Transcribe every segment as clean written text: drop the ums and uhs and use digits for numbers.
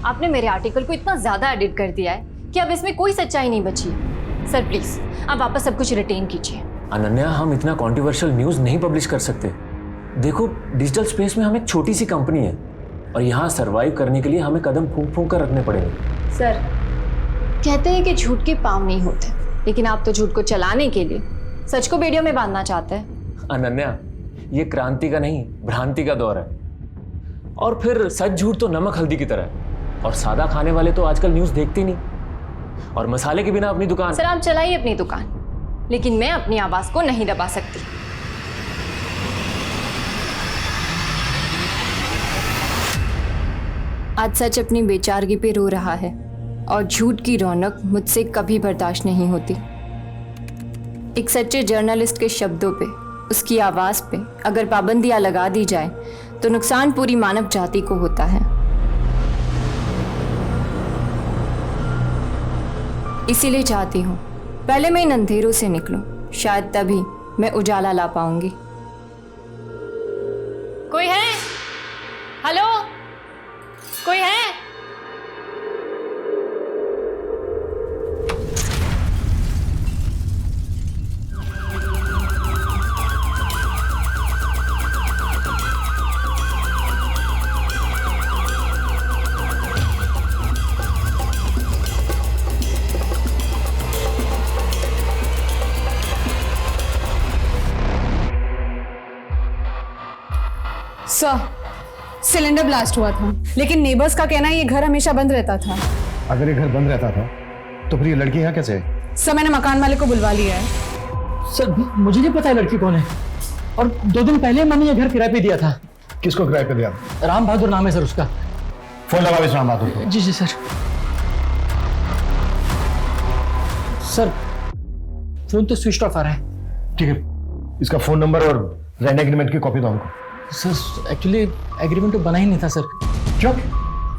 आपने मेरे आर्टिकल को इतना ज़्यादा एडिट कर दिया है कि अब इसमें कोई सच्चाई नहीं बची है। सर प्लीज़ आप वापस सब कुछ रिटेन कीजिए। अनन्या, हम इतना कॉन्ट्रोवर्शियल न्यूज़ नहीं पब्लिश कर सकते। देखो, डिजिटल स्पेस में हम एक छोटी सी कंपनी है और यहाँ सर्वाइव करने के लिए हमें कदम फूंक फूंक कर रखने पड़ेंगे। सर कहते हैं कि झूठ के पाँव नहीं होते, लेकिन आप तो झूठ को चलाने के लिए सच को बेड़ियों में बांधना चाहते हैं। अनन्या, ये क्रांति का नहीं भ्रांति का दौर है। और फिर सच झूठ तो नमक हल्दी की तरह है, और सादा खाने वाले तो आजकल न्यूज़ देखते नहीं, और मसाले के बिना अपनी दुकान। सर आप चलाइए अपनी दुकान, लेकिन मैं अपनी आवाज़ को नहीं दबा सकती। आज सच अपनी बेचारगी पे रो रहा है और झूठ की रौनक मुझसे कभी बर्दाश्त नहीं होती। एक सच्चे जर्नलिस्ट के शब्दों पे, उसकी आवाज़ पे अगर पाबंदियां लगा दी जाए तो नुकसान पूरी मानव जाति को होता है। इसीलिए चाहती हूँ पहले मैं इन अंधेरों से निकलूं, शायद तभी मैं उजाला ला पाऊंगी। कोई है? हेलो, कोई है? सर, सिलेंडर ब्लास्ट हुआ था, लेकिन नेबर्स का कहना है ये घर हमेशा बंद रहता था। अगर ये घर बंद रहता था तो फिर ये लड़की यहाँ कैसे है? सर मैंने मकान मालिक को बुलवा लिया है। सर मुझे नहीं पता है लड़की कौन है, और 2 दिन पहले मैंने ये घर किराए पे दिया था। किसको किराए पे दिया? राम बहादुर नाम है सर उसका। फोन लगाओ इस राम बहादुर को। जी जी सर। सर फोन तो स्विच ऑफ आ रहा है। ठीक है, इसका फोन नंबर और रेंट एग्रीमेंट की कॉपी दो हमको। सर एक्चुअली एग्रीमेंट तो बना ही नहीं था सर। क्यों?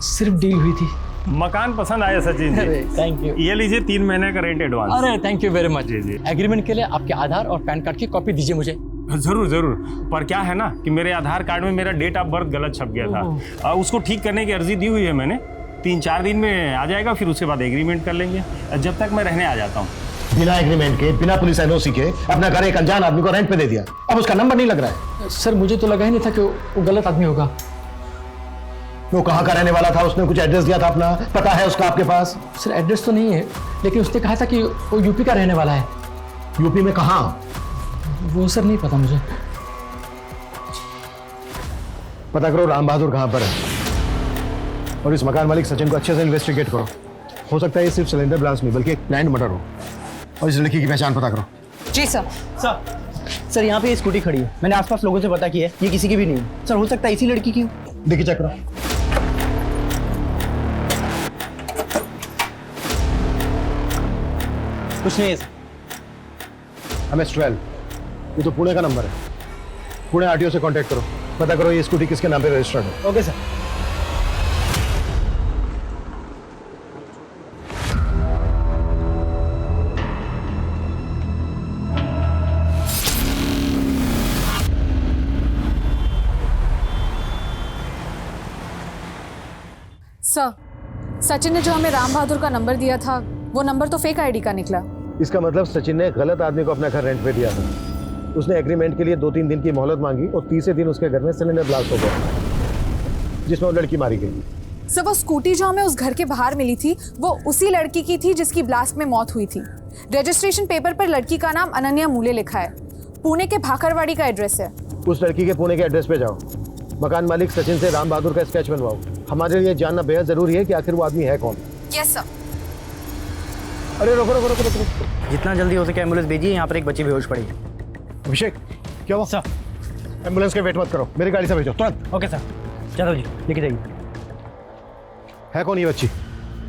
सिर्फ डील हुई थी। मकान पसंद आया सचिन जी? Thank you. ये लीजिए 3 महीने का रेंट एडवांस। अरे थैंक यू वेरी मच। जी जी। एग्रीमेंट के लिए आपके आधार और पैन कार्ड की कॉपी दीजिए मुझे। जरूर जरूर, पर क्या है ना कि मेरे आधार कार्ड में मेरा डेट ऑफ बर्थ गलत छप गया था। उसको ठीक करने की अर्जी दी हुई है मैंने, 3-4 दिन में आ जाएगा, फिर उसके बाद एग्रीमेंट कर लेंगे। जब तक मैं रहने आ जाता हूँ। बिना एग्रीमेंट के, बिना पुलिस एनओसी के अपना घर एक अनजान आदमी को रेंट पे दे दिया, अब उसका नंबर नहीं लग रहा है। सर मुझे तो लगा ही नहीं था कि वो गलत आदमी होगा। वो कहाँ का रहने वाला था? उसने कुछ एड्रेस दिया था अपना, पता है उसका आपके पास? सर एड्रेस तो नहीं है, लेकिन उसने कहा था कि वो यूपी का रहने वाला है। यूपी में कहाँ? वो सर नहीं पता मुझे। पता करो राम बहादुर कहाँ पर है, और इस मकान मालिक सचिन को अच्छे से इन्वेस्टिगेट करो। हो सकता है ये सिर्फ सिलेंडर ब्लास्ट नहीं बल्कि एक प्लान्ड मर्डर हो। और इस लड़की की पहचान पता करो। जी सर। सर यहाँ पे ये स्कूटी खड़ी है, मैंने आसपास लोगों से पता किया है, ये किसी की भी नहीं है। सर हो सकता है इसी लड़की की हो। देखिए चेक करो। कुछ नहीं है सर। MS-12, ये तो पुणे का नंबर है। पुणे RTO से कांटेक्ट करो, पता करो ये स्कूटी किसके नाम पे रजिस्टर्ड है। Okay sir. सर, सचिन ने जो हमें राम बहादुर का नंबर दिया था वो नंबर तो फेक आईडी का निकला। इसका मतलब सचिन ने गलत आदमी को अपना घर रेंट पे दिया था। उसने एग्रीमेंट के लिए 2-3 दिन की मोहलत मांगी और तीसरे दिन उसके घर में सिलेंडर ब्लास्ट हो गया, जिसमें वो लड़की मारी गई। सर वो स्कूटी जो हमें उस घर के बाहर मिली थी वो उसी लड़की की थी जिसकी ब्लास्ट में मौत हुई थी। रजिस्ट्रेशन पेपर पर लड़की का नाम अनन्या मूले लिखा है। पुणे के भाखरवाड़ी का एड्रेस है। उस लड़की के पुणे के एड्रेस पे जाओ, मकान मालिक सचिन से राम बहादुर का स्केच बनवाओ। हमारे लिए जानना बेहद जरूरी है कि आखिर वो आदमी है कौन। Yes sir. अरे रुको रुको रुको रुको, जितना जल्दी हो सके एम्बुलेंस भेजिए, यहाँ पर एक बच्ची बेहोश पड़ी है। अभिषेक क्या हुआ? सर एम्बुलेंस के वेट मत करो, मेरी गाड़ी से भेजो तुरंत। Okay sir. चलो जी लेके जाइए। है कौन ये बच्ची?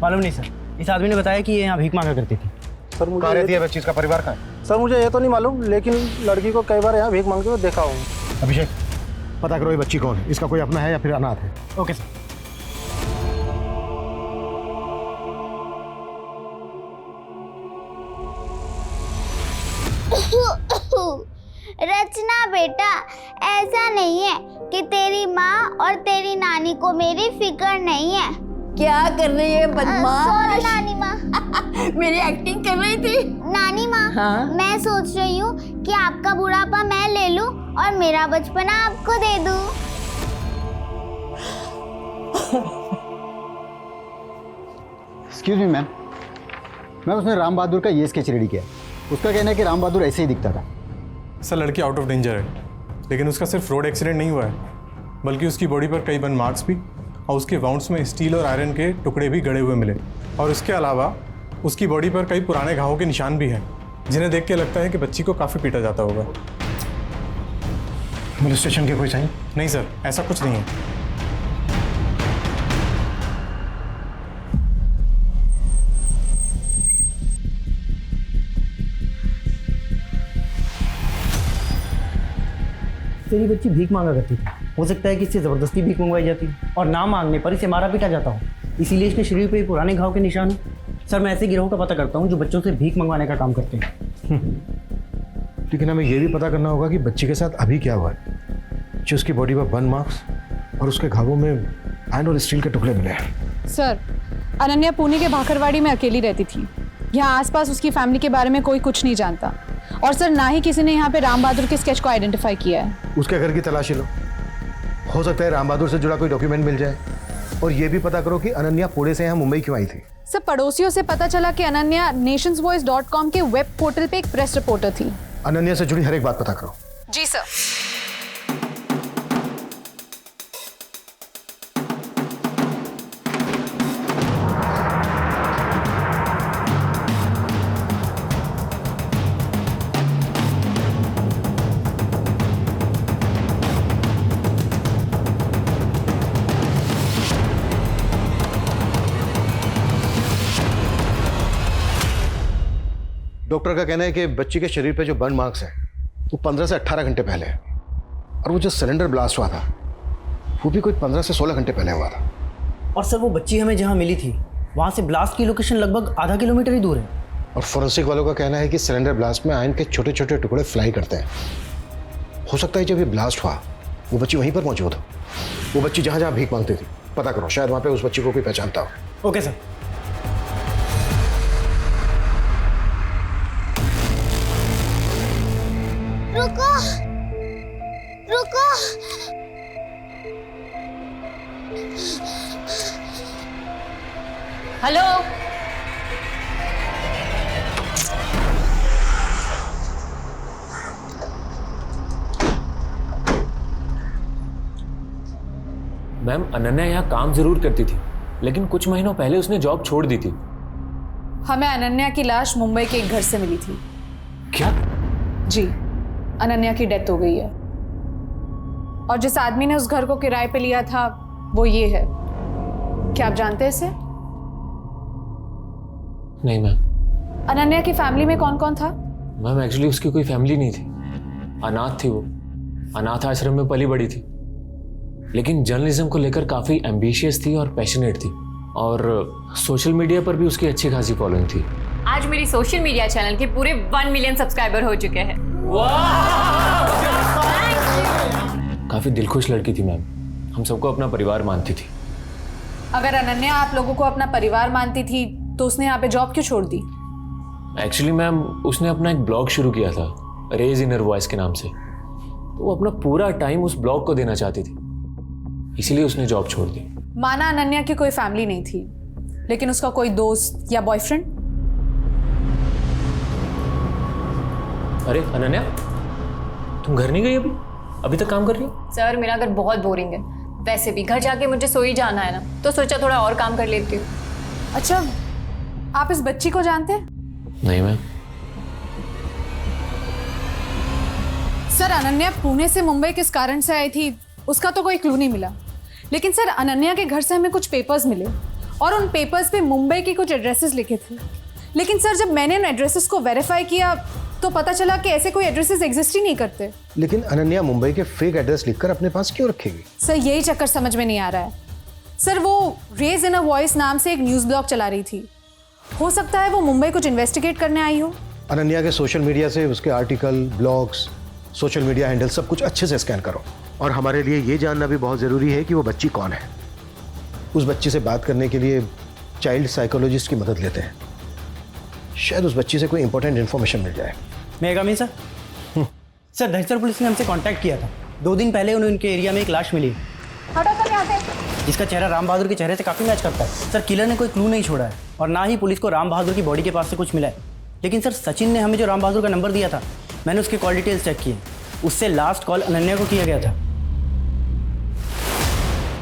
मालूम नहीं सर, इस आदमी ने बताया कि ये यहाँ भीख मांगा करती थी। सर मुझे कहाँ रहती है बच्ची? इसका परिवार कहाँ है? सर मुझे ये तो नहीं मालूम, लेकिन लड़की को कई बार यहाँ भीख मांगते हुए देखा हूँ। अभिषेक पता करो ये बच्ची कौन है, इसका कोई अपना है या फिर अनाथ है। Okay sir. रचना बेटा, ऐसा नहीं है कि तेरी माँ और तेरी नानी को मेरी फिक्र नहीं है। क्या कर रही है बदमाश? सॉरी नानी माँ। मेरी एक्टिंग कर रही थी। नानी माँ, हाँ? मैं सोच रही हूँ कि आपका बुढ़ापा मैं ले लूँ और मेरा बचपना आपको दे दूँ। एक्सक्यूज मी मैम, मैम उसने राम बहादुर का ये स्केच रेडी किया। उसका कहना है कि राम बहादुर ऐसे ही दिखता था। सर लड़की आउट ऑफ डेंजर है, लेकिन उसका सिर्फ रोड एक्सीडेंट नहीं हुआ है, बल्कि उसकी बॉडी पर कई बर्न मार्क्स भी और उसके वाउंड्स में स्टील और आयरन के टुकड़े भी गड़े हुए मिले। और उसके अलावा उसकी बॉडी पर कई पुराने घावों के निशान भी हैं, जिन्हें देख के लगता है कि बच्ची को काफ़ी पीटा जाता होगा। पुलिस स्टेशन के कोई साइन? नहीं सर, ऐसा कुछ नहीं है। तेरी बच्ची भीख मांगा करती थी, हो सकता है कि इससे ज़बरदस्ती भीख मंगवाई जाती और ना मांगने पर इसे मारा पीटा जाता हो, इसीलिए इसके शरीर पे पुराने घाव के निशान हैं। सर मैं ऐसे गिरोह का पता करता हूँ जो बच्चों से भीख मंगवाने का काम करते हैं। लेकिन हमें यह भी पता करना होगा कि बच्ची के साथ अभी क्या हुआ है, जो उसकी बॉडी पर बर्न मार्क्स और उसके घावों में आयरन और स्टील के टुकड़े मिले हैं। सर, अनन्या पुणे के भाखरवाड़ी में अकेली रहती थी। यहाँ आसपास उसकी फैमिली के बारे में कोई कुछ नहीं जानता। और सर ना ही किसी ने यहाँ पे राम बहादुर के स्केच को आइडेंटिफाई किया है। उसके घर की तलाशी लो, हो सकता है राम बहादुर से जुड़ा कोई डॉक्यूमेंट मिल जाए। और ये भी पता करो कि अनन्या पुणे से यहाँ मुंबई क्यों आई थी। सर पड़ोसियों से पता चला कि अनन्या nationsvoice.com के वेब पोर्टल पे एक प्रेस रिपोर्टर थी। अनन्या से जुड़ी हर एक बात पता करो। जी सर। डॉक्टर का कहना है कि बच्ची के शरीर पे जो बर्न मार्क्स हैं वो 15 से 18 घंटे पहले है, और वो जो सिलेंडर ब्लास्ट हुआ था वो भी कोई 15 से 16 घंटे पहले हुआ था। और सर वो बच्ची हमें जहाँ मिली थी वहाँ से ब्लास्ट की लोकेशन लगभग आधा किलोमीटर ही दूर है। और फोरेंसिक वालों का कहना है कि सिलेंडर ब्लास्ट में आयरन के छोटे छोटे टुकड़े फ्लाई करते हैं। हो सकता है जब ये ब्लास्ट हुआ वो बच्ची वहीं पर मौजूद हो। वो बच्ची जहाँ जहाँ भीख मांगती थी, पता करो, शायद वहाँ पे उस बच्ची को कोई पहचानता हो। Okay sir. रुको, रुको। हेलो, मैम अनन्या यहाँ काम जरूर करती थी, लेकिन कुछ महीनों पहले उसने जॉब छोड़ दी थी। हमें अनन्या की लाश मुंबई के एक घर से मिली थी। क्या? जी, अनन्या की डेथ हो गई है। और जिस आदमी ने उस घर को किराए पे लिया था वो ये है। क्या आप जानते हैं इसे? नहीं मैम। अनन्या की फैमिली में कौन कौन था? मैम एक्चुअली उसकी कोई फैमिली नहीं थी, अनाथ थी वो, अनाथ आश्रम में पली बड़ी थी। लेकिन जर्नलिज्म को लेकर काफ़ी एम्बिशियस थी और पैशनेट थी, और सोशल मीडिया पर भी उसकी अच्छी खासी फॉलोइंग थी। आज मेरी सोशल मीडिया चैनल के पूरे 1 मिलियन सब्सक्राइबर हो चुके हैं। काफ़ी दिलखुश लड़की थी मैम, हम सबको अपना परिवार मानती थी। अगर अनन्या आप लोगों को अपना परिवार मानती थी तो उसने यहाँ पे जॉब क्यों छोड़ दी? एक्चुअली मैम उसने अपना एक ब्लॉग शुरू किया था, रेज इनर वॉइस के नाम से। तो वो अपना पूरा टाइम उस ब्लॉग को देना चाहती थी, इसीलिए उसने जॉब छोड़ दी। माना अनन्या की कोई फैमिली नहीं थी, लेकिन उसका कोई दोस्त या बॉयफ्रेंड? अरे अनन्या, तुम घर नहीं गई अभी तक काम कर रही हो? सर मेरा घर बहुत बोरिंग है, वैसे भी घर जाके मुझे सो ही जाना है ना, तो सोचा थोड़ा और काम कर लेती हूँ। अच्छा, आप इस बच्ची को जानते हैं? नहीं मैम। सर अनन्या पुणे से मुंबई किस कारण से आई थी उसका तो कोई क्लू नहीं मिला, लेकिन सर अनन्या के घर से हमें कुछ पेपर्स मिले और उन पेपर्स पे मुंबई के कुछ एड्रेसेस लिखे थे। लेकिन सर जब मैंने उन एड्रेसेस को वेरीफाई किया तो पता चला कि ऐसे कोई एड्रेसेस एग्जिस्ट ही नहीं करते। लेकिन अनन्या मुंबई के फेक एड्रेस लिखकर अपने पास क्यों रखेगी? सर यही चक्कर समझ में नहीं आ रहा है। सर वो रेज इन अ वॉइस नाम से एक न्यूज़ ब्लॉग चला रही थी, हो सकता है वो मुंबई कुछ इन्वेस्टिगेट करने आई हो। अनन्या के सोशल मीडिया से उसके article, blogs, social media handle सब कुछ अच्छे से स्कैन करो, और हमारे लिए ये जानना भी बहुत ज़रूरी है कि वो बच्ची कौन है। उस बच्ची से बात करने के लिए चाइल्ड साइकोलॉजिस्ट की मदद लेते हैं। शायद उस बच्ची से कोई इंपॉर्टेंट इन्फॉर्मेशन मिल जाए। मैं कमी सर। सर दहिसर पुलिस ने हमसे कांटेक्ट किया था। 2 दिन पहले उन्हें उनके एरिया में एक लाश मिली जिसका चेहरा राम बहादुर के चेहरे से काफ़ी मैच करता है। सर किलर ने कोई क्लू नहीं छोड़ा है और ना ही पुलिस को राम बहादुर की बॉडी के पास से कुछ मिला है। लेकिन सर सचिन ने हमें जो राम बहादुर का नंबर दिया था, मैंने उसकी कॉल डिटेल्स चेक किए। उससे लास्ट कॉल अनन्या को किया गया था।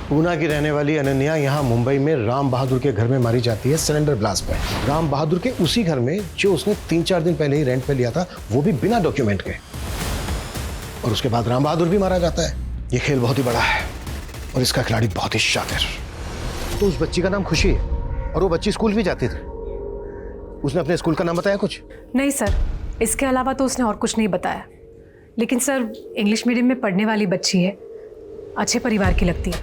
पूना की रहने वाली अनन्या यहाँ मुंबई में राम बहादुर के घर में मारी जाती है सिलेंडर ब्लास्ट में। राम बहादुर के उसी घर में जो उसने 3-4 दिन पहले ही रेंट पे लिया था, वो भी बिना डॉक्यूमेंट के। और उसके बाद राम बहादुर भी मारा जाता है। ये खेल बहुत ही बड़ा है और इसका खिलाड़ी बहुत ही शातिर। तो उस बच्ची का नाम खुशी है और वो बच्ची स्कूल भी जाती थी। उसने अपने स्कूल का नाम बताया कुछ? नहीं सर, इसके अलावा तो उसने और कुछ नहीं बताया। लेकिन सर इंग्लिश मीडियम में पढ़ने वाली बच्ची है, अच्छे परिवार की लगती है।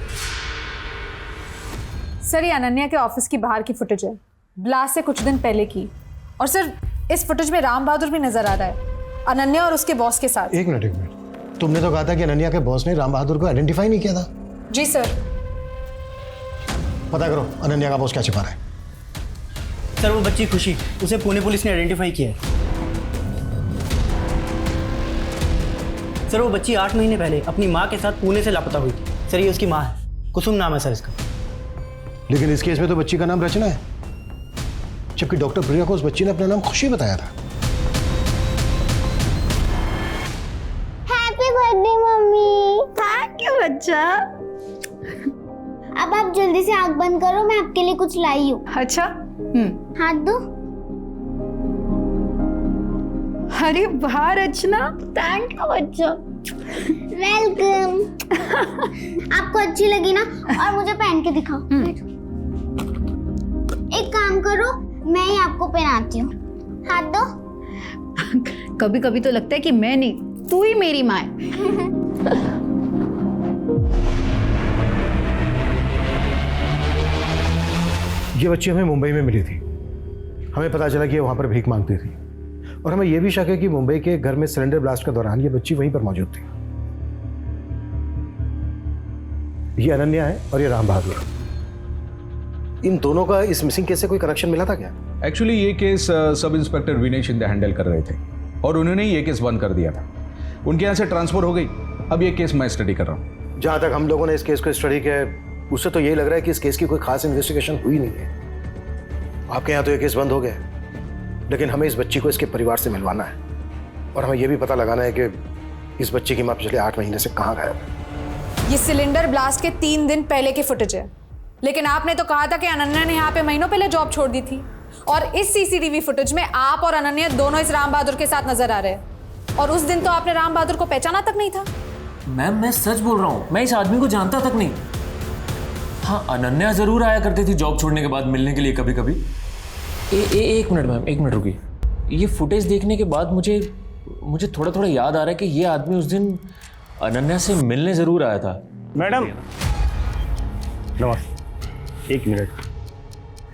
सर ये अनन्या के ऑफिस की बाहर की फुटेज है, ब्लास्ट से कुछ दिन पहले की। और सर इस फुटेज में राम बहादुर भी नजर आ रहा है, अनन्या और उसके बॉस के साथ। एक मिनट, तुमने तो कहा था कि अनन्या के बॉस ने राम बहादुर को आइडेंटिफाई नहीं किया था। जी सर। पता करो अनन्या का बॉस क्या छिपा रहा है। सर वो बच्ची खुशी, उसे पुणे पुलिस ने आइडेंटिफाई किया है। सर वो बच्ची 8 महीने पहले अपनी माँ के साथ पुणे से लापता हुई थी। सर ये उसकी माँ है, कुसुम नाम है सर इसका। लेकिन इस केस में तो बच्ची का नाम रचना है, जबकि डॉक्टर प्रिया को उस बच्ची ने अपना नाम खुशी बताया था। Happy birthday mummy. Thank you बच्चा। अब आप जल्दी से आंख बंद करो, मैं आपके लिए कुछ लाई हूँ। अच्छा हाथ दो। अरे वाह रचना, थैंक यू बच्चा। वेलकम। आपको अच्छी लगी ना? और मुझे पहन के दिखाओ। एक काम करो, मैं ही आपको पहनाती हूँ। हाथ दो। कभी कभी तो लगता है कि मैं नहीं, तू ही मेरी माँ है। ये बच्ची हमें मुंबई में मिली थी। हमें पता चला कि ये वहां पर भीख मांगती थी और हमें यह भी शक है कि मुंबई के घर में सिलेंडर ब्लास्ट के दौरान ये बच्ची वहीं पर मौजूद थी। ये अनन्या है और ये राम बहादुर। इन दोनों का इस मिसिंग केस से कोई कनेक्शन मिला था क्या? एक्चुअली ये केस सब इंस्पेक्टर विनय शिंदे हैंडल कर रहे थे और उन्होंने ये केस बंद कर दिया था। उनके यहाँ से ट्रांसफर हो गई। अब ये केस मैं स्टडी कर रहा हूँ। जहां तक हम लोगों ने इस केस को स्टडी किया है, उससे तो यही लग रहा है कि इस केस की कोई खास इन्वेस्टिगेशन हुई नहीं है। आपके यहाँ तो ये केस बंद हो गया, लेकिन हमें इस बच्ची को इसके परिवार से मिलवाना है और हमें यह भी पता लगाना है कि इस बच्ची की माँ पिछले 8 महीने से कहाँ गायब है। ये सिलेंडर ब्लास्ट के 3 दिन पहले की फुटेज है, लेकिन आपने तो कहा था कि अनन्या ने यहाँ पे महीनों पहले जॉब छोड़ दी थी। और इस सीसीटीवी फुटेज में आप और अनन्या दोनों इस राम बहादुर के साथ नजर आ रहे हैं। और उस दिन तो आपने राम बहादुर को पहचाना तक नहीं था। मैम मैं सच बोल रहा हूँ, मैं इस आदमी को जानता तक नहीं। हाँ अनन्या जरूर आया करती थी जॉब छोड़ने के बाद मिलने के लिए कभी कभी। एक मिनट मैम, एक मिनट रुकिए। ये फुटेज देखने के बाद मुझे थोड़ा थोड़ा याद आ रहा है कि ये आदमी उस दिन अनन्या से मिलने जरूर आया था। मैडम नमस्ते, 1 मिनट।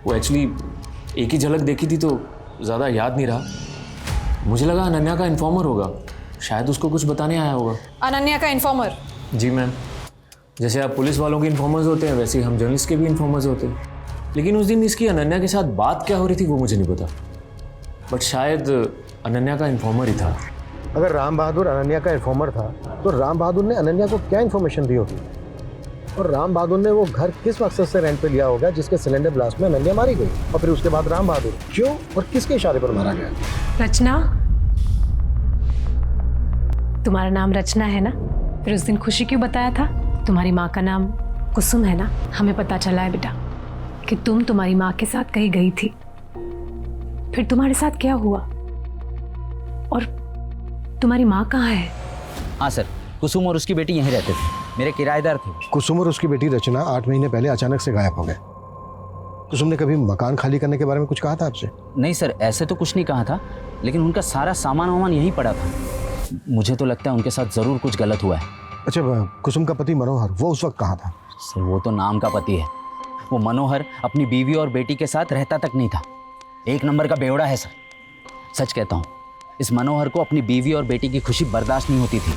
वो एक्चुअली एक ही झलक देखी थी तो ज़्यादा याद नहीं रहा। मुझे लगा अनन्या का इन्फॉर्मर होगा, शायद उसको कुछ बताने आया होगा। अनन्या का इन्फॉर्मर? जी मैम, जैसे आप पुलिस वालों के इन्फॉर्मर्स होते हैं वैसे ही हम जर्नलिस्ट के भी इन्फॉर्मर्स होते हैं। लेकिन उस दिन इसकी अनन्या के साथ बात क्या हो रही थी वो मुझे नहीं पता, बट शायद अनन्या का इन्फॉर्मर ही था। अगर राम बहादुर अनन्या का इन्फॉर्मर था तो राम बहादुर ने अनन्या को क्या इन्फॉर्मेशन दी होगी? और राम बहादुर ने वो घर किस मकसद से रेंट पे लिया होगा जिसके सिलेंडर ब्लास्ट में अनन्या मारी गई? और फिर उसके बाद राम बहादुर क्यों और किसके इशारे पर मारा गया? रचना, तुम्हारा नाम रचना है ना? फिर उस दिन खुशी क्यों बताया था? तुम्हारी माँ का नाम कुसुम है ना? हमें पता चला है बेटा कि तुम तुम्हारी माँ के साथ कहीं गई थी। फिर तुम्हारे साथ क्या हुआ और तुम्हारी माँ कहाँ है? हाँ सर, कुसुम और उसकी बेटी यहीं रहते थे, मेरे किराएदार थे। कुसुम और उसकी बेटी रचना 8 महीने पहले अचानक से गायब हो गए। कुसुम ने कभी मकान खाली करने के बारे में कुछ कहा था आपसे? नहीं सर, ऐसे तो कुछ नहीं कहा था, लेकिन उनका सारा सामान वामान यहीं पड़ा था। मुझे तो लगता है उनके साथ ज़रूर कुछ गलत हुआ है। अच्छा, कुसुम का पति मनोहर वो उस वक्त कहाँ था? सर वो तो नाम का पति है। वो मनोहर अपनी बीवी और बेटी के साथ रहता तक नहीं था। 1 नंबर का बेवड़ा है सर, सच कहता हूँ। इस मनोहर को अपनी बीवी और बेटी की खुशी बर्दाश्त नहीं होती थी।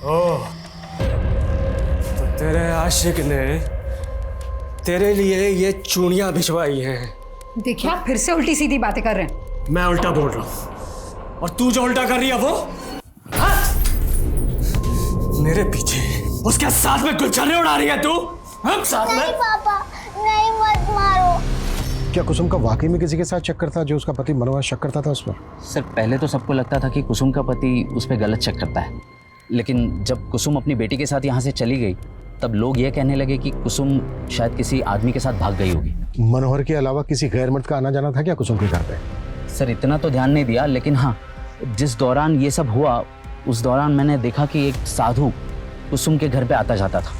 ओह, तो तेरे आशिक ने तेरे लिए ये चूड़ियां भिजवाई हैं। देखिए आप फिर से उल्टी सीधी बातें कर रहे हैं। मैं उल्टा बोल रहा हूँ और तू जो उल्टा कर रही है वो हाँ? मेरे पीछे उसके साथ में गुलछर्रे उड़ा रही है तू हम साथ में। नहीं पापा, नहीं मत मारो। क्या कुसुम का वाकई में किसी के साथ चक्कर था जो उसका पति मनोहर शक करता था उस पर? सर पहले तो सबको लगता था कि कुसुम का पति उस पर गलत शक करता है, लेकिन जब कुसुम अपनी बेटी के साथ यहाँ से चली गई तब लोग ये कहने लगे कि कुसुम शायद किसी आदमी के साथ भाग गई होगी। मनोहर के अलावा किसी गैर मर्द का आना जाना था क्या कुसुम के घर पे? सर इतना तो ध्यान नहीं दिया, लेकिन हाँ जिस दौरान ये सब हुआ उस दौरान मैंने देखा कि एक साधु कुसुम के घर पे आता जाता था।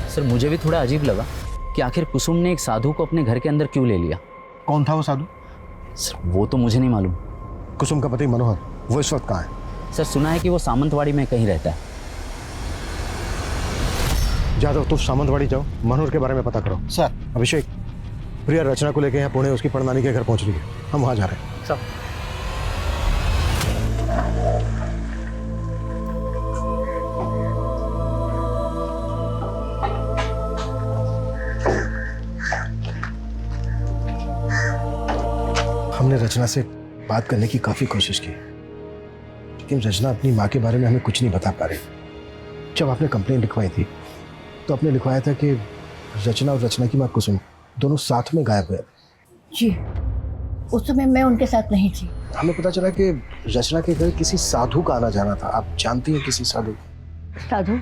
सर मुझे भी थोड़ा अजीब लगा कि आखिर कुसुम ने एक साधु को अपने घर के अंदर क्यों ले लिया। कौन था वो साधु? सर वो तो मुझे नहीं मालूम। कुसुम का पति मनोहर वो इस वक्त कहाँ है? सर सुना है कि वो सामंतवाड़ी में कहीं रहता है। जादव तुम सामंतवाड़ी जाओ, मनोहर के बारे में पता करो। सर। अभिषेक, प्रिया रचना को लेकर यहाँ पुणे उसकी परनानी के घर पहुंच रही है, हम वहां जा रहे हैं। सर। हमने रचना से बात करने की काफी कोशिश की, लेकिन रचना अपनी माँ के बारे में हमें कुछ नहीं बता पा रही। जब आपने कंप्लेंट लिखवाई थी तो आपने लिखवाया था कि रचना और रचना की माँ कुसुम दोनों साथ में गायब हुए। जी, उस समय मैं उनके साथ नहीं थी। हमें पता चला कि रचना के घर किसी साधु का आना जाना था। आप जानती हैं किसी साधु? साधु?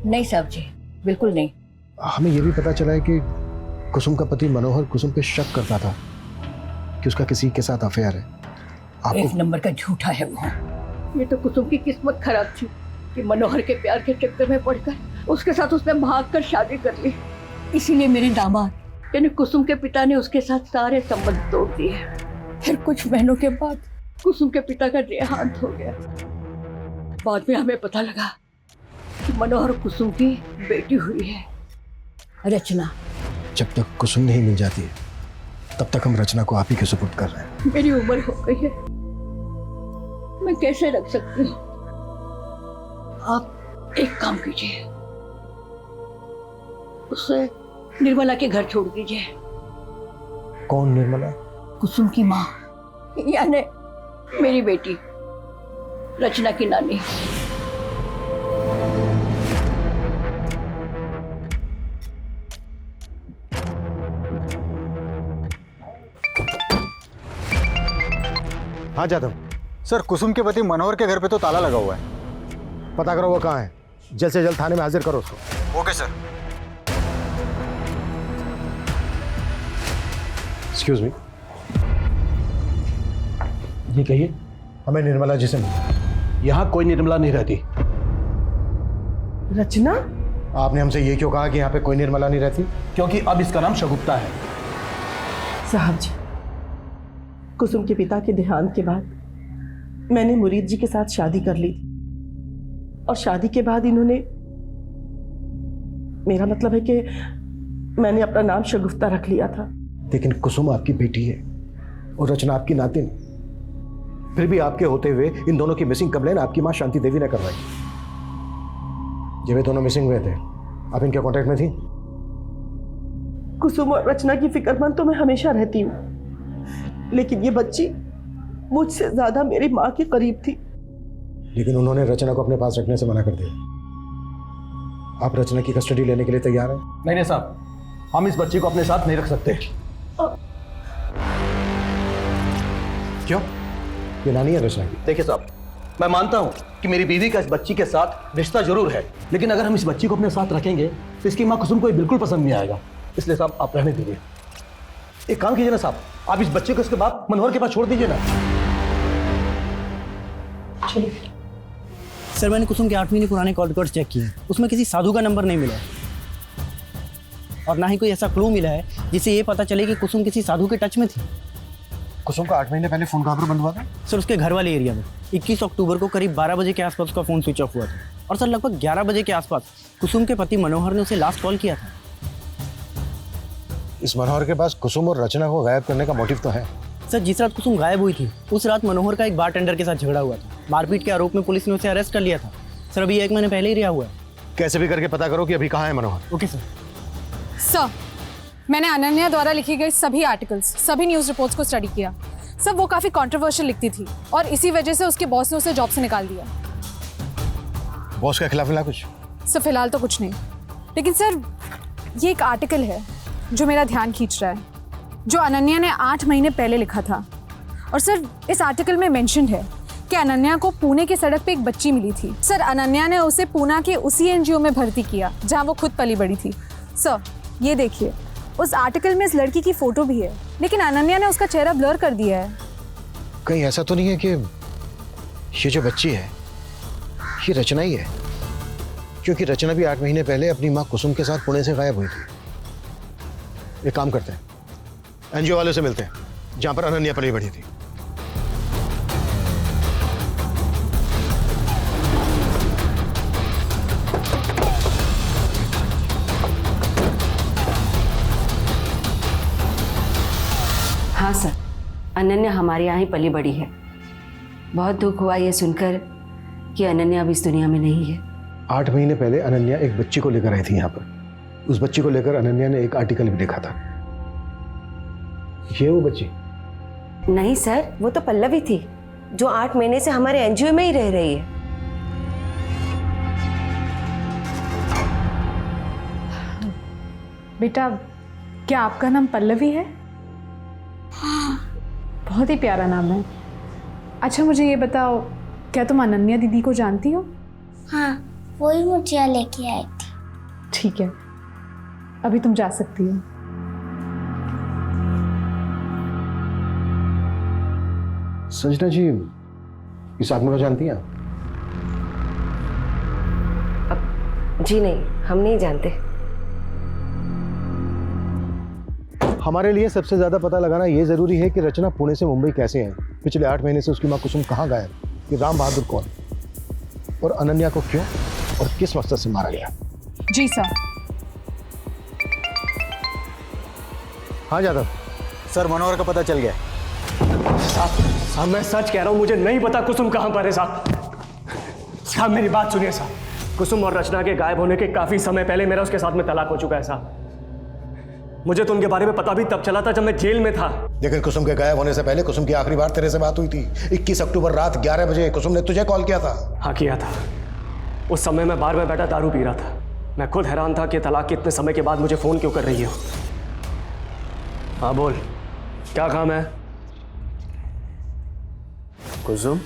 नहीं साहब जी, बिल्कुल नहीं। हमें यह भी पता चला है कि कुसुम का पति मनोहर कुसुम पे शक करता था कि उसका किसी के साथ अफेयर है। आपको एक नंबर का झूठा है वो। ये तो कुसुम की किस्मत खराब थी कि मनोहर के प्यार के चक्कर में पड़कर उसके साथ उसने भागकर शादी कर ली। इसीलिए मेरे दामाद यानी कुसुम के पिता ने उसके साथ सारे संबंध तोड़ दिए। फिर कुछ महीनों के बाद कुसुम के पिता का देहांत हो गया। बाद में हमें पता लगा कि मनोहर कुसुम की बेटी हुई है, रचना। जब तक कुसुम नहीं मिल जाती है तब तक हम रचना को आप ही के सुपुर्द कर रहे हैं। मेरी उम्र हो गई है, मैं कैसे रख सकती हूँ। आप एक काम कीजिए, उसे निर्मला के घर छोड़ दीजिए। कौन निर्मला? कुसुम की माँ, यानी मेरी बेटी रचना की नानी। हाँ जादव। सर कुसुम के पति मनोहर के घर पे तो ताला लगा हुआ है। पता करो वो कहाँ है, जल्द से जल्द थाने में हाजिर करो उसको। Okay sir. एक्सक्यूज मी, ये कहिए। हमें निर्मला जी से मिलना। यहाँ कोई निर्मला नहीं रहती। रचना? आपने हमसे ये क्यों कहा कि यहाँ पे कोई निर्मला नहीं रहती? क्योंकि अब इसका नाम शगुप्ता है। साहब जी, कुसुम के पिता के देहांत के बाद मैंने मुरीद जी के साथ शादी कर ली थी और शादी के बाद इन्होंने, मेरा मतलब है कि मैंने अपना नाम शगुफ्ता रख लिया था। लेकिन कुसुम आपकी बेटी है और रचना आपकी नातिन। फिर भी आपके होते हुए इन दोनों की मिसिंग कंप्लेन आपकी मां शांति देवी ने करवाई। जब वे दोनों मिसिंग हुए थे आप इनके कांटेक्ट में थी? कुसुम और रचना की फिक्रमंद तो मैं हमेशा रहती हूँ, लेकिन ये बच्ची मुझसे ज्यादा मेरी माँ के करीब थी। लेकिन उन्होंने रचना को अपने पास रखने से मना कर दिया। आप रचना की कस्टडी लेने के लिए तैयार हैं? नहीं नहीं साहब, हम इस बच्ची को अपने साथ नहीं रख सकते। क्यों? ये नानी है रचना की। देखिए साहब, मैं मानता हूँ कि मेरी बीवी का इस बच्ची के साथ रिश्ता जरूर है, लेकिन अगर हम इस बच्ची को अपने साथ रखेंगे तो इसकी माँ कुसुम को बिल्कुल पसंद नहीं आएगा। इसलिए साहब आप रहने दीजिए। एक काम कीजिए ना साहब, आप इस बच्चे को इसके बाद मनोहर के पास छोड़ दीजिए ना। चलिए। सर मैंने कुसुम के 8 महीने पुराने कॉल रिकॉर्ड चेक किए, उसमें किसी साधु का नंबर नहीं मिला और ना ही कोई ऐसा क्लू मिला है जिससे ये पता चले कि कुसुम किसी साधु के टच में थी। कुसुम का 8 महीने पहले फोन कहाँ पर बंद हुआ था? सर उसके घर वाले एरिया में 21 अक्टूबर को करीब 12 बजे के आसपास उसका फ़ोन स्विच ऑफ हुआ था और सर लगभग 11 बजे के आसपास कुसुम के पति मनोहर ने उसे लास्ट कॉल किया था। इस मनोहर के पास कुसुम और रचना को गायब करने का मोटिव तो है, सर जिस रात कुसुम गायब हुई थी उस रात मनोहर का एक बारटेंडर के साथ झगड़ा हुआ था। मारपीट के आरोप में पुलिस ने उसे अरेस्ट कर लिया था। सर अभी 1 महीने पहले ही रिहा हुआ है। कैसे भी करके पता करो कि अभी कहाँ है मनोहर। Okay sir. सर मैंने अनन्या द्वारा लिखी गई सभी आर्टिकल्स, सभी न्यूज़ रिपोर्ट्स को स्टडी किया। सर वो काफ़ी कंट्रोवर्शियल लिखती थी और इसी वजह से उसके बॉस ने उसे जॉब से निकाल दिया। बॉस के खिलाफ मिला कुछ? सर फिलहाल तो कुछ नहीं, लेकिन सर ये एक आर्टिकल है जो मेरा ध्यान खींच रहा है, जो अनन्या ने 8 महीने पहले लिखा था। और सर इस आर्टिकल में मेंशन है कि अनन्या को पुणे की सड़क पे एक बच्ची मिली थी। सर अनन्या ने उसे पूना के उसी एनजीओ में भर्ती किया जहां वो खुद पली बड़ी थी। सर ये देखिए, उस आर्टिकल में इस लड़की की फोटो भी है, लेकिन अनन्या ने उसका चेहरा ब्लर कर दिया है। कहीं ऐसा तो नहीं है कि ये जो बच्ची है ये रचना ही है? क्योंकि रचना भी 8 महीने पहले अपनी माँ कुसुम के साथ पुणे से गायब हुई थी। एक काम करते हैं, एनजीओ वाले से मिलते हैं जहां पर अनन्या पली बड़ी थी। हाँ सर, अनन्या हमारे यहाँ ही पली बड़ी है। बहुत दुख हुआ ये सुनकर कि अनन्या अब इस दुनिया में नहीं है। 8 महीने पहले अनन्या एक बच्ची को लेकर आई थी यहाँ पर। उस बच्ची को लेकर अनन्या ने एक आर्टिकल भी लिखा था। ये वो बच्ची? नहीं सर, वो तो पल्लवी थी जो 8 महीने से हमारे एनजीओ में ही रह रही है। बेटा क्या आपका नाम पल्लवी है? बहुत ही प्यारा नाम है। अच्छा मुझे ये बताओ, क्या तुम अनन्या दीदी को जानती हो? हाँ, वो ही मुझे यहाँ लेके आई थी। ठीक है, अभी तुम जा सकती हो। संजना जी इस आदमी को जानती हैं? जी नहीं, हम नहीं जानते। हमारे लिए सबसे ज्यादा पता लगाना ये जरूरी है कि रचना पुणे से मुंबई कैसे है, पिछले 8 महीने से उसकी माँ कुसुम कहाँ गायब, कि राम बहादुर कौन और अनन्या को क्यों और किस मकसद से मारा गया। जी सर। हाँ यादव सर, मनोहर का पता चल गया। साहब मैं सच कह रहा हूँ, मुझे नहीं पता कुसुम कहाँ पर है साहब। साहब मेरी बात सुनिए साहब, कुसुम और रचना के गायब होने के काफी समय पहले मेरा उसके साथ में तलाक हो चुका है साहब। मुझे तो उनके बारे में पता भी तब चला था जब मैं जेल में था। लेकिन कुसुम के गायब होने से पहले कुसुम की आखिरी बार तेरे से बात हुई थी 21 अक्टूबर रात 11 बजे। कुसुम ने तुझे कॉल किया था? हाँ किया था। उस समय मैं बार में बैठा दारू पी रहा था। मैं खुद हैरान था कि तलाक के इतने समय के बाद मुझे फोन क्यों कर रही हो। हाँ बोल, क्या काम है? कुसुम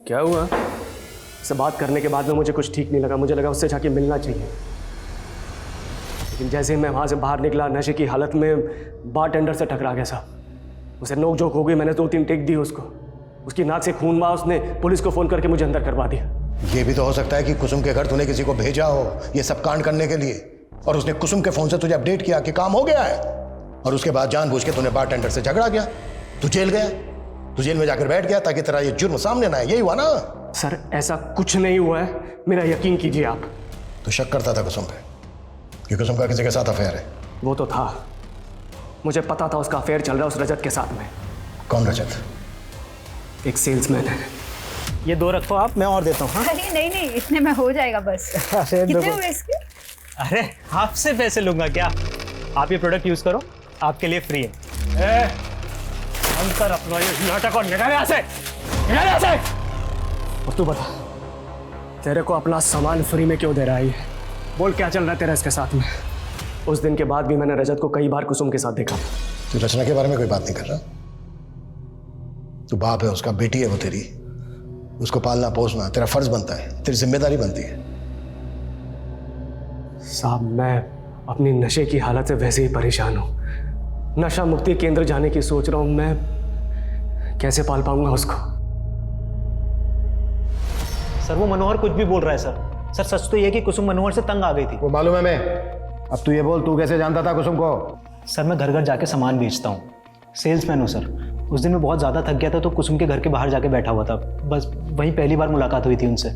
क्या हुआ? उससे बात करने के बाद में मुझे कुछ ठीक नहीं लगा। मुझे लगा उससे जाके मिलना चाहिए, लेकिन जैसे ही मैं वहाँ से बाहर निकला नशे की हालत में बारटेंडर से टकरा गया साहब। उसे नोक झोंक हो गई। मैंने 2-3 टेक दी उसको। उसकी नाक से खून बहा। उसने पुलिस को फ़ोन करके मुझे अंदर करवा दिया। ये भी तो हो सकता है कि कुसुम के घर तूने किसी को भेजा हो ये सब कांड करने के लिए, और उसने कुसुम के फ़ोन से तुझे अपडेट किया कि काम हो गया है, और उसके बाद जानबूझ के तूने बारटेंडर से झगड़ा किया। तू जेल गया, तू जेल में जाकर बैठ गया ताकि तेरा ये जुर्म सामने ना आए। यही हुआ ना? सर ऐसा कुछ नहीं हुआ है, मेरा यकीन कीजिए आप। तो शक करता था कुसुम पे कि कुसुम का किसी के साथ अफेयर है? वो तो था, मुझे पता था उसका अफेयर चल रहा है उस रजत के साथ में। कौन रजत? एक सेल्समैन है। ये 2 रखो आप, मैं और देता हूँ। हाँ? अरे नहीं नहीं, इतने में हो जाएगा बस। कितने हुए इसके? अरे आपसे पैसे लूंगा क्या? आप ये प्रोडक्ट यूज करो, आपके लिए फ्री है। अंतर अपना ये नाटक और निकाल यहाँ से, निकाल यहाँ से। और तू बता, तेरे को अपना सामान फ्री में क्यों दे रहा है ये? बोल क्या चल रहा है तेरा इसके साथ में? उस दिन के बाद भी मैंने रजत को कई बार कुसुम के साथ देखा। तू रचना के बारे में कोई बात नहीं कर रहा? तू बाप है उसका, बेटी है वो तेरी। उसको पालना पोसना तेरा फर्ज बनता है, तेरी जिम्मेदारी बनती है। साहब मैं अपनी नशे की हालत से वैसे ही परेशान हूँ। नशा मुक्ति केंद्र जाने की सोच रहा हूँ। मैं कैसे पाल पाऊंगा उसको? सर वो मनोहर कुछ भी बोल रहा है सर। सर सच तो ये कि कुसुम मनोहर से तंग आ गई थी। वो मालूम है मैं। अब तू ये बोल, तू कैसे जानता था कुसुम को? सर मैं घर घर जाके सामान बेचता हूँ, सेल्समैन हूँ सर। उस दिन मैं बहुत ज़्यादा थक गया था तो कुसुम के घर के बाहर जाके बैठा हुआ था। बस वहीं पहली बार मुलाकात हुई थी उनसे।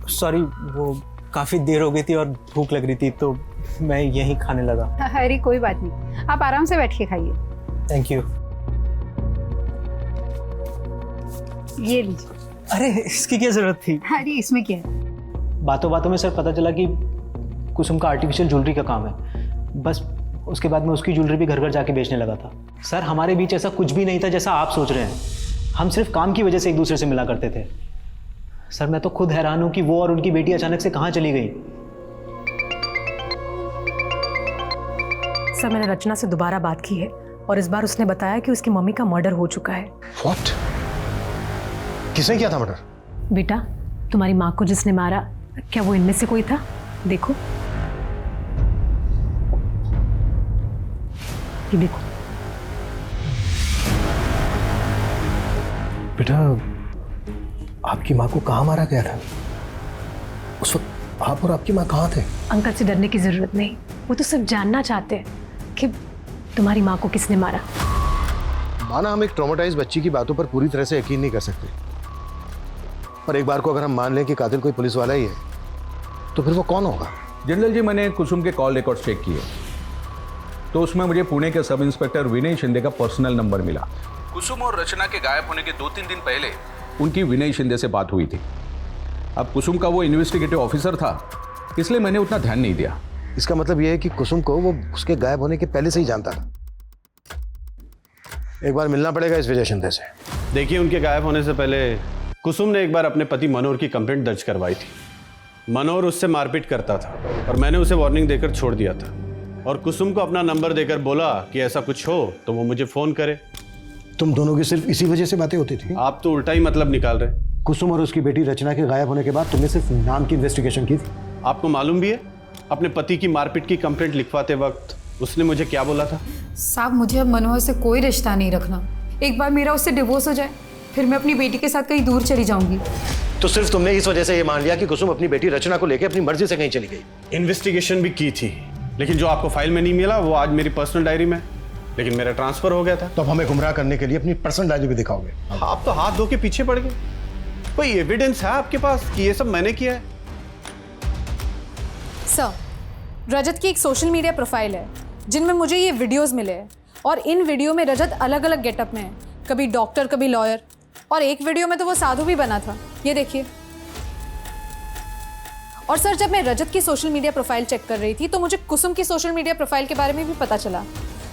सॉरी, वो काफ़ी देर हो गई थी और भूख लग रही थी तो मैं यहीं खाने लगा। अरे कोई बात नहीं, आप आराम से बैठ के खाइए। Thank you. ये लीजिए। अरे इसकी क्या जरूरत थी? अरे इसमें क्या है? बातों बातों में सर पता चला कि कुसुम का आर्टिफिशियल ज्वेलरी का काम है। बस उसके बाद मैं उसकी ज्वेलरी भी घर घर जाके बेचने लगा था। सर हमारे बीच ऐसा कुछ भी नहीं था जैसा आप सोच रहे हैं। हम सिर्फ काम की वजह से एक दूसरे से मिला करते थे। सर मैं तो खुद हैरान हूं कि वो और उनकी बेटी अचानक से कहाँ चली गई। सर मैंने रचना से दोबारा बात की है और इस बार उसने बताया कि उसकी मम्मी का मर्डर हो चुका है। What? किसने किया था मर्डर? बेटा तुम्हारी माँ को जिसने मारा, क्या वो इनमें से कोई था? देखो ये देखो। बेटा आपकी माँ को कहाँ मारा गया था? उस वक्त आप और आपकी माँ कहाँ थे? अंकल से डरने की जरूरत नहीं, वो तो सिर्फ जानना चाहते हैं कि तुम्हारी माँ को किसने मारा। माना हम एक ट्रॉमेटाइज बच्ची की बातों पर पूरी तरह से यकीन नहीं कर सकते, पर एक बार को अगर हम मान लें कि कातिल कोई पुलिस वाला ही है तो फिर वो कौन होगा? जनरल जी मैंने कुसुम के कॉल रिकॉर्ड चेक किए तो उसमें मुझे पुणे के सब इंस्पेक्टर विनय शिंदे का पर्सनल नंबर मिला। कुसुम और रचना के गायब होने के 2-3 दिन पहले उनकी विनय शिंदे से बात हुई थी। अब कुसुम का वो इन्वेस्टिगेटिव ऑफिसर था इसलिए मैंने उतना ध्यान नहीं दिया। इसका मतलब यह है कि कुसुम को वो उसके गायब होने के पहले से ही जानता था। एक बार मिलना पड़ेगा इस विजय शिंदे से। देखिए उनके गायब होने से पहले कुसुम ने एक बार अपने पति मनोहर की कंप्लेंट दर्ज करवाई थी। मनोहर उससे मारपीट करता था और मैंने उसे वार्निंग देकर छोड़ दिया था और कुसुम को अपना नंबर देकर बोला कि ऐसा कुछ हो तो वो मुझे फोन करे। तुम दोनों की सिर्फ इसी वजह से बातें होती थी? आप तो उल्टा ही मतलब निकाल रहे। कुसुम और उसकी बेटी रचना के गायब होने के बाद तुमने सिर्फ नाम की इन्वेस्टिगेशन की थी। आपको मालूम भी है अपने पति की मारपीट की कंप्लेंट लिखवाते वक्त उसने मुझे क्या बोला था? साहब मुझे अब मनोहर से कोई रिश्ता नहीं रखना। एक बार मेरा उससे डिवोर्स हो जाए फिर मैं अपनी बेटी के साथ कहीं दूर चली जाऊंगी। तो सिर्फ तुमने इस वजह से ये मान लिया कि कुसुम अपनी बेटी रचना को लेकर अपनी मर्जी से कहीं चली गई? इन्वेस्टिगेशन भी की थी लेकिन जो आपको फाइल में नहीं मिला वो आज मेरी पर्सनल डायरी में, लेकिन मेरा ट्रांसफर हो गया था। तो अब हमें गुमराह करने के लिए अपनी पर्सनल डायरी भी दिखाओगे? आप तो हाथ धो के पीछे पड़ गए। कोई एविडेंस है आपके पास कि ये सब मैंने किया है? सर रजत की एक सोशल मीडिया प्रोफाइल है जिनमें मुझे ये वीडियोस मिले हैं और इन वीडियो में रजत अलग अलग गेटअप में है, कभी डॉक्टर कभी लॉयर, और एक वीडियो में तो वो साधु भी बना था। ये देखिए। और सर जब मैं रजत की सोशल मीडिया प्रोफाइल चेक कर रही थी तो मुझे कुसुम की सोशल मीडिया प्रोफाइल के बारे में भी पता चला।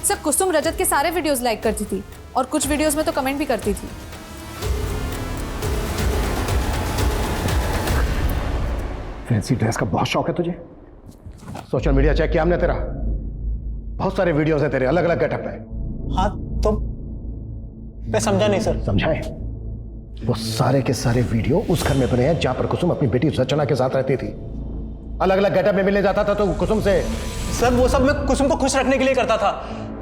सर कुसुम रजत के सारे वीडियोस लाइक करती थी और कुछ वीडियोस में तो कमेंट भी करती थी। फैंसी ड्रेस का बहुत शौक है तुझे? सोशल मीडिया चेक किया हमने तेरा, बहुत सारे वीडियोस हैं तेरे अलग अलग गेटअप में। हाँ तो मैं समझा नहीं सर। समझाए? वो सारे के सारे वीडियो उस घर में बने हैं जहां पर कुसुम अपनी बेटी रचना के साथ रहती थी। अलग अलग गेटअप में मिलने जाता था तो कुसुम से। सर वो सब मैं कुसुम को खुश रखने के लिए करता था।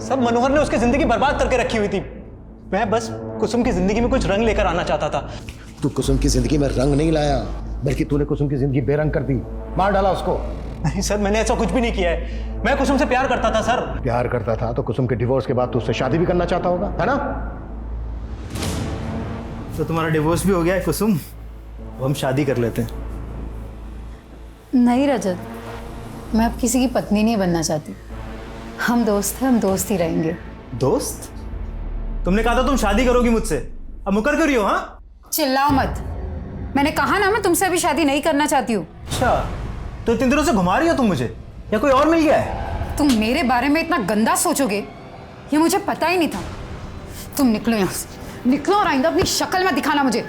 सब मनोहर ने उसकी जिंदगी बर्बाद करके रखी हुई थी। मैं बस कुसुम की जिंदगी में कुछ रंग लेकर आना चाहता था। तू कुसुम की जिंदगी में रंग नहीं लाया बल्कि तूने कुसुम की जिंदगी बेरंग कर दी, मार डाला उसको। नहीं सर मैंने ऐसा कुछ भी नहीं किया है। मैं कुसुम से प्यार करता था सर। प्यार करता था तो कुसुम के डिवोर्स के बाद तू उससे शादी भी करना चाहता होगा, है ना? तो तुम्हारा डिवोर्स भी हो गया है कुसुम, तो हम शादी कर लेते हैं। नहीं रजत, मैं अब किसी की पत्नी नहीं बनना चाहती। हम दोस्त हैं, हम दोस्त ही रहेंगे। दोस्त? तुमने कहा था तुम शादी करोगी मुझसे, अब मुकर क्यों रही हो? हाँ चिल्लाओ मत। मैंने कहा ना मैं तुमसे अभी शादी नहीं करना चाहती हूँ। अच्छा तो इतने दिनों से घुमा रही हो तुम मुझे, या कोई और मिल गया है? तुम मेरे बारे में इतना गंदा सोचोगे ये मुझे पता ही नहीं था। तुम निकलो यहाँ से, निकलो और आइंदा अपनी शक्ल में दिखाना मुझे।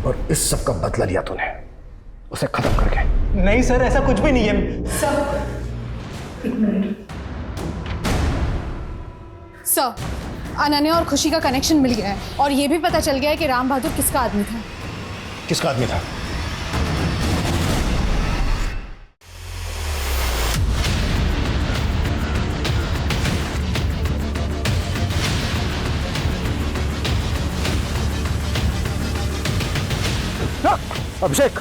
और इस सब का बदला लिया तूने उसे खत्म करके? नहीं सर ऐसा कुछ भी नहीं है। सर अनन्या और खुशी का कनेक्शन मिल गया है और ये भी पता चल गया है कि राम बहादुर किसका आदमी था। किसका आदमी था? अभिषेक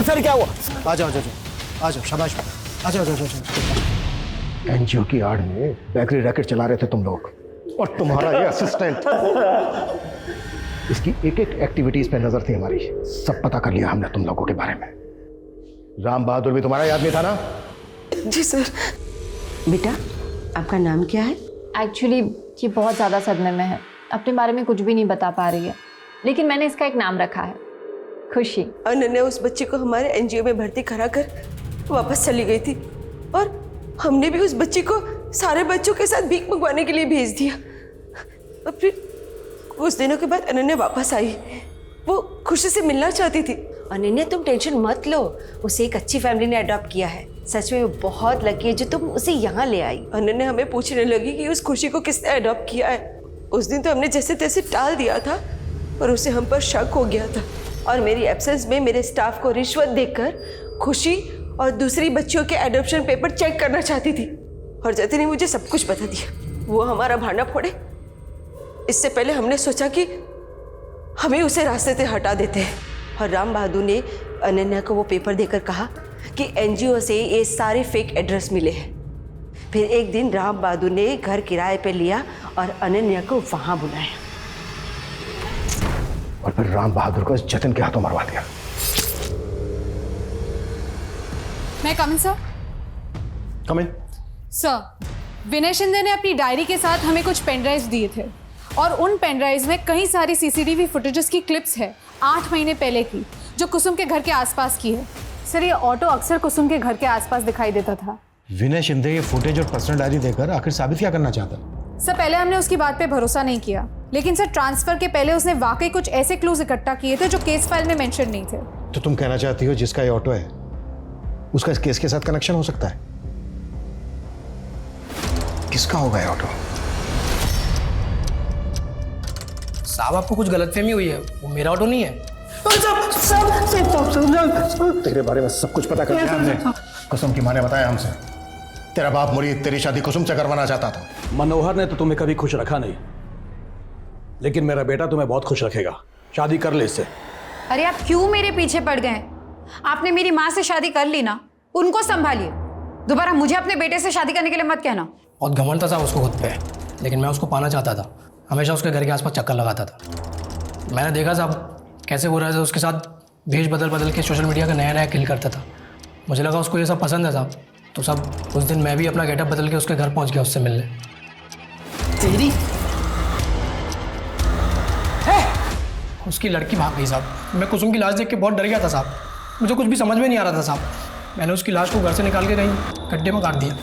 सर क्या हुआ? आ जाओ आ जाओ शाबाश, आ जाओ। एनजीओ की आड़ में बेकरी रैकेट चला रहे थे तुम लोग और तुम्हारा ये असिस्टेंट। इसकी एक एक एक्टिविटीज पे नजर थी हमारी, सब पता कर लिया हमने तुम लोगों के बारे में। राम बहादुर भी तुम्हारा ही आदमी था ना? जी सर। बेटा, आपका नाम क्या है? एक्चुअली ये बहुत ज़्यादा सदमे में है, अपने बारे में कुछ भी नहीं बता पा रही है, लेकिन मैंने इसका एक नाम रखा है, खुशी। अनन्या उस बच्ची को हमारे एनजीओ में भर्ती कराकर वापस चली गई थी और हमने भी उस बच्ची को सारे बच्चों के साथ भीख मंगवाने के लिए भेज दिया। और फिर कुछ दिनों के बाद अनन्या वापस आई। वो खुशी से मिलना चाहती थी। अनन्या, तुम टेंशन मत लो, उसे एक अच्छी फैमिली ने अडॉप्ट किया है। सच में वो बहुत लकी है जो तुम उसे यहाँ ले आई। अनन्या हमें पूछने लगी कि उस खुशी को किसने अडॉप्ट किया है। उस दिन तो हमने जैसे तैसे टाल दिया था, पर उसे हम पर शक हो गया था और मेरी एब्सेंस में मेरे स्टाफ को रिश्वत देकर खुशी और दूसरी बच्चियों के एडॉप्शन पेपर चेक करना चाहती थी। और जतिन ने मुझे सब कुछ बता दिया। वो हमारा भांडा फोड़े, इससे पहले हमने सोचा कि हमें उसे रास्ते से हटा देते हैं। और राम बहादुर ने अनन्या को वो पेपर देकर कहा कि एनजीओ से ये सारे फेक एड्रेस मिले हैं। फिर एक दिन राम बहादुर ने घर किराए पे लिया और अनन्या को वहां बुलाया और फिर राम बहादुर को जतिन के हाथों मरवा दिया। मैं कम इन सर? कम इन। सर, विनय शिंदे ने अपनी डायरी के साथ हमें कुछ पेन ड्राइव्स दिए थे और उन पेन ड्राइव्स में कई सारी सीसीटीवी फुटेजेस की क्लिप्स है 8 महीने पहले की, जो कुसुम के घर के आसपास की है। सर, ये ऑटो अक्सर कुसुम के घर के आसपास दिखाई देता था। विनय शिंदे ये फुटेज और पर्सनल डायरी देकर आखिर साबित क्या करना चाहता? सर, पहले हमने उसकी बात पे भरोसा नहीं किया, लेकिन सर ट्रांसफर के पहले उसने वाकई कुछ ऐसे क्लूज इकट्ठा किए थे जो केस फाइल में मेंशन नहीं थे। तो तुम कहना चाहती हो जिसका ये ऑटो है उसका इस केस के साथ कनेक्शन हो सकता है? किसका होगा ये ऑटो? साहब, आपको कुछ गलतफहमी हुई है, वो मेरा ऑटो नहीं है। तेरे बारे में सब कुछ पता कर लिया हमने। कुसुम की माँ ने बताया हमसे तेरा बाप मुरीद तेरी शादी कुसुम से करवाना चाहता था। मनोहर ने तो तुम्हें कभी खुश रखा नहीं, लेकिन मेरा बेटा तुम्हें बहुत खुश रखेगा। शादी कर ले इससे। अरे आप क्यों मेरे पीछे पड़ गए? आपने मेरी माँ से शादी कर ली ना, उनको संभालिए। दोबारा मुझे अपने बेटे से शादी करने के लिए मत कहना। बहुत घमंड था साहब उसको खुद पे, लेकिन मैं उसको पाना चाहता था। हमेशा उसके घर के आसपास चक्कर लगाता था। मैंने देखा साहब कैसे वो रहा था, उसके साथ भेष बदल बदल के सोशल मीडिया का नया नया किल करता था। मुझे लगा उसको ये सब पसंद है साहब, तो सब उस दिन मैं भी अपना गेटअप बदल के उसके घर पहुंच गया उससे मिलने। तेरी उसकी लड़की भाग गई साहब। मैं कुसुम की लाश देख के बहुत डर गया था साहब। मुझे कुछ भी समझ में नहीं आ रहा था साहब। मैंने उसकी लाश को घर से निकाल के कहीं गड्ढे में काट दिया।